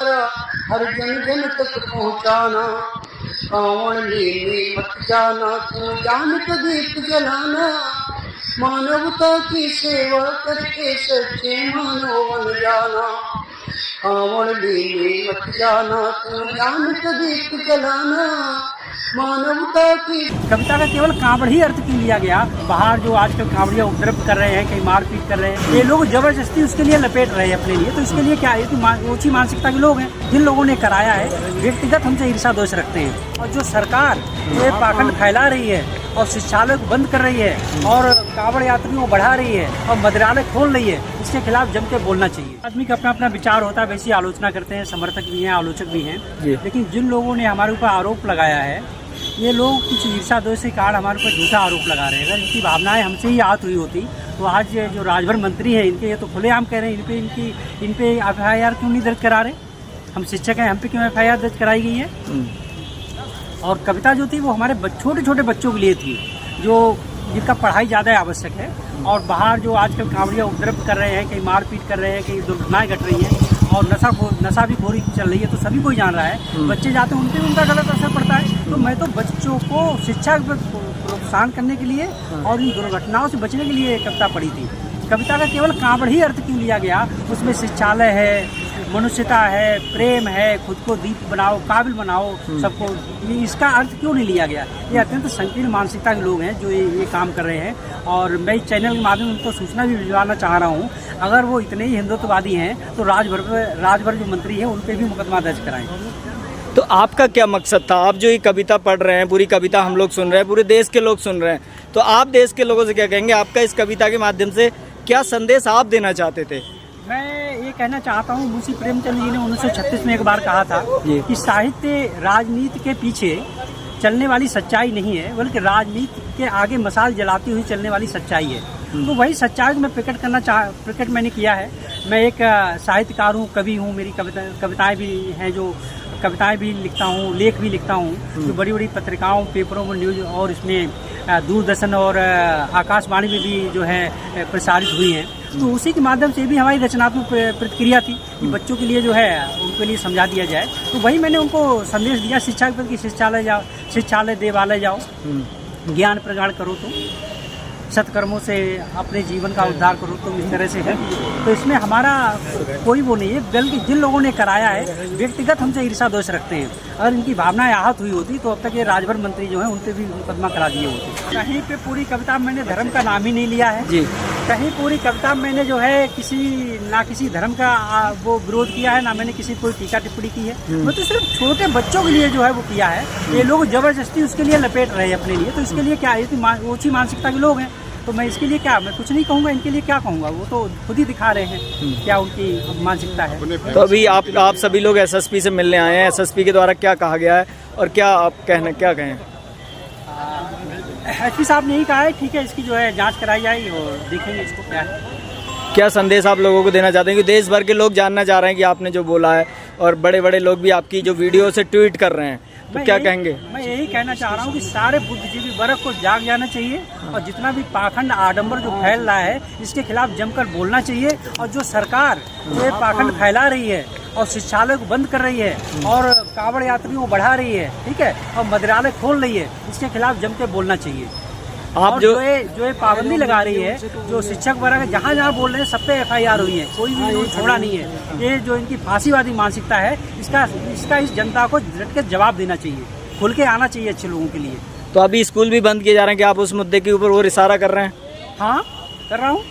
हर जन जन तक पहुँचाना। कांवड़ लेने मत जाना, तू जानत दीप जलाना। मानवता की सेवा करके सच्चे मानव बन जाना। कांवड़ लेने मत जाना, तू जानत दीप जलाना। मानवता की कविता का केवल कांवड़ ही अर्थ क्यों लिया गया? बाहर जो आजकल कांवड़िया उपद्रव कर रहे हैं, कहीं मारपीट कर रहे हैं, ये लोग जबरदस्ती उसके लिए लपेट रहे हैं अपने लिए। तो इसके लिए क्या है कि ऊंची मानसिकता के लोग हैं जिन लोगों ने कराया है, व्यक्तिगत हमसे ईर्षा दोष रखते हैं। और जो सरकार ये पाखंड फैला रही है और शिक्षालय को बंद कर रही है और कांवड़ यात्रियों को बढ़ा रही है और मदिरालय खोल रही है, इसके खिलाफ जम के बोलना चाहिए। आदमी का अपना अपना विचार होता है, वैसी आलोचना करते हैं, समर्थक भी हैं, आलोचक भी हैं। लेकिन जिन लोगों ने हमारे ऊपर आरोप लगाया है, ये लोग कुछ ईर्षा दोष के कारण हमारे ऊपर झूठा आरोप लगा रहे हैं। अगर इनकी भावनाएं हमसे ही आहत हुई होती तो आज जो राजभर मंत्री हैं इनके, ये तो खुलेआम कह रहे हैं इन पे FIR क्यों नहीं दर्ज करा रहे? हम शिक्षक हैं, हम पे क्यों FIR दर्ज कराई गई है? और कविता जो थी वो हमारे छोटे छोटे बच्चों के लिए थी, जो जिनका पढ़ाई ज़्यादा आवश्यक है। और बाहर जो आजकल कांवड़िया उपद्रव कर रहे हैं, कहीं मारपीट कर रहे हैं, कहीं दुर्घटनाएं घट रही हैं और नशा भी खोरी चल रही है, तो सभी कोई जान रहा है। बच्चे जाते हैं, उन पर उनका गलत असर पड़ता है। तो मैं तो बच्चों को शिक्षा प्रोत्साहन करने के लिए और इन दुर्घटनाओं से बचने के लिए कविता पढ़ी थी। कविता का केवल कांवड़ ही अर्थ क्यों लिया गया? उसमें शिक्षालय है, मनुष्यता है, प्रेम है, खुद को दीप बनाओ, काबिल बनाओ सबको, इसका अर्थ क्यों नहीं लिया गया? ये अत्यंत संकीर्ण मानसिकता के लोग हैं जो ये काम कर रहे हैं। और मैं इस चैनल के माध्यम से उनको सूचना भी भिजवाना चाह रहा हूँ, अगर वो इतने ही हिंदुत्ववादी हैं तो राजभर जो मंत्री हैं उन पर भी मुकदमा दर्ज कराएं। तो आपका क्या मकसद था? आप जो ये कविता पढ़ रहे हैं, पूरी कविता हम लोग सुन रहे हैं, पूरे देश के लोग सुन रहे हैं, तो आप देश के लोगों से क्या कहेंगे? आपका इस कविता के माध्यम से क्या संदेश आप देना चाहते थे? मैं ये कहना चाहता हूँ, मुंशी प्रेमचंद जी ने 1936 में एक बार कहा था कि साहित्य राजनीति के पीछे चलने वाली सच्चाई नहीं है, बल्कि राजनीति के आगे मसाल जलाती हुई चलने वाली सच्चाई है। तो वही सच्चाई मैं प्रकट मैंने किया है। मैं एक साहित्यकार हूँ, कवि हूँ, मेरी कविताएं भी हैं, जो कविताएं भी लिखता हूँ, लेख भी लिखता हूँ, जो बड़ी बड़ी पत्रिकाओं, पेपरों में, न्यूज और इसमें दूरदर्शन और आकाशवाणी में भी जो है प्रसारित हुई हैं। तो उसी के माध्यम से भी हमारी रचनात्मक प्रतिक्रिया थी कि बच्चों के लिए जो है उनके लिए समझा दिया जाए। तो वही मैंने उनको संदेश दिया शिक्षा के प्रति, शिक्षालय जाओ, शिक्षालय देवालय जाओ, ज्ञान प्रगाढ़ करो, तो सत्कर्मों से अपने जीवन का उद्धार करो, तो इस तरह से है। तो इसमें हमारा कोई वो नहीं है, बल्कि जिन लोगों ने कराया है व्यक्तिगत हमसे ईर्षा दोष रखते हैं। अगर इनकी भावनाएं आहत हुई होती तो अब तक ये राजभर मंत्री जो है उन पर भी मुकदमा करा दिए होते। कहीं पे पूरी कविता में मैंने धर्म का नाम ही नहीं लिया है जी। कहीं पूरी कविता में मैंने जो है किसी धर्म का वो विरोध किया है, ना मैंने किसी कोई टीका टिप्पणी की है। मैं तो सिर्फ छोटे बच्चों के लिए जो है वो किया है। ये लोग जबरदस्ती उसके लिए लपेट रहे हैं अपने लिए। तो इसके लिए क्या है कि ऊंची मानसिकता के लोग हैं, तो मैं इसके लिए क्या, मैं कुछ नहीं कहूँगा, इनके लिए क्या कहूँगा, वो तो खुद ही दिखा रहे हैं क्या उनकी मानसिकता है। तो अभी आप सभी लोग SSP से मिलने आए हैं, SSP के द्वारा क्या कहा गया है और क्या आप क्या कहें? SP साहब ने यही कहा है, ठीक है, इसकी जो है जांच कराई जाएगी और देखेंगे इसको क्या है। क्या संदेश आप लोगों को देना चाहते हैं? कि देश भर के लोग जानना चाह रहे हैं कि आपने जो बोला है, और बड़े बड़े लोग भी आपकी जो वीडियो से ट्वीट कर रहे हैं, तो क्या कहेंगे? मैं यही कहना चाह रहा हूँ कि सारे बुद्धिजीवी वर्ग को जाग जाना चाहिए और जितना भी पाखंड आडंबर जो फैल रहा है इसके खिलाफ जमकर बोलना चाहिए। और जो सरकार ये पाखंड फैला रही है और शिक्षालय को बंद कर रही है और कांवड़ यात्रियों को बढ़ा रही है, ठीक है, और मदिरालय खोल रही है, इसके खिलाफ जम के बोलना चाहिए। आप जो ये पाबंदी लगा रही है, जो शिक्षक वर्ग जहाँ जहाँ बोल रहे हैं सब पे FIR हुई है, कोई भी छोड़ा नहीं है। ये जो इनकी फांसीवादी मानसिकता है, इसका इस जनता को डट के जवाब देना चाहिए, खुल के आना चाहिए अच्छे लोगों के लिए। तो अभी स्कूल भी बंद किए जा रहे हैं कि आप उस मुद्दे के ऊपर और इशारा कर रहे हैं? हाँ, कर रहा हूँ।